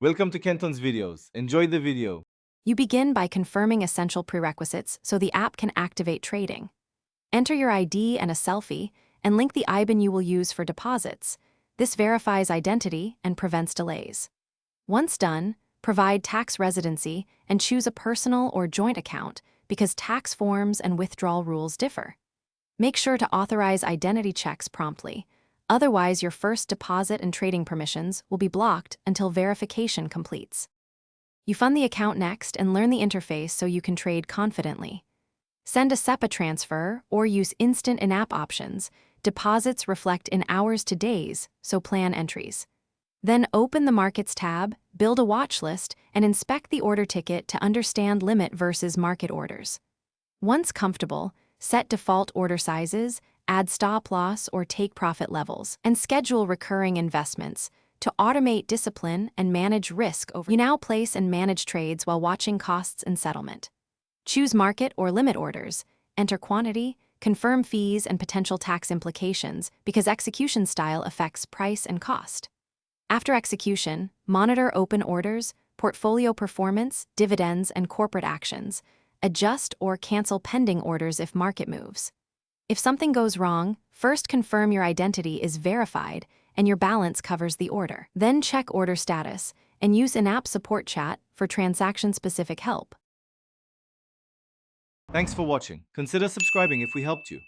Welcome to Kenton's videos. Enjoy the video. You begin by confirming essential prerequisites so the app can activate trading. Enter your ID and a selfie, and link the IBAN you will use for deposits. This verifies identity and prevents delays. Once done, provide tax residency and choose a personal or joint account because tax forms and withdrawal rules differ. Make sure to authorize identity checks promptly. Otherwise, your first deposit and trading permissions will be blocked until verification completes. You fund the account next and learn the interface so you can trade confidently. Send a SEPA transfer or use instant in-app options. Deposits reflect in hours to days, so plan entries. Then open the Markets tab, build a watch list, and inspect the order ticket to understand limit versus market orders. Once comfortable, set default order sizes, add stop loss or take profit levels, and schedule recurring investments to automate discipline and manage risk over. You now place and manage trades while watching costs and settlement. Choose market or limit orders, enter quantity, confirm fees and potential tax implications because execution style affects price and cost. After execution, monitor open orders, portfolio performance, dividends, and corporate actions. Adjust or cancel pending orders if market moves. If something goes wrong, first confirm your identity is verified and your balance covers the order. Then check order status and use in-app support chat for transaction-specific help. Thanks for watching. Consider subscribing if we helped you.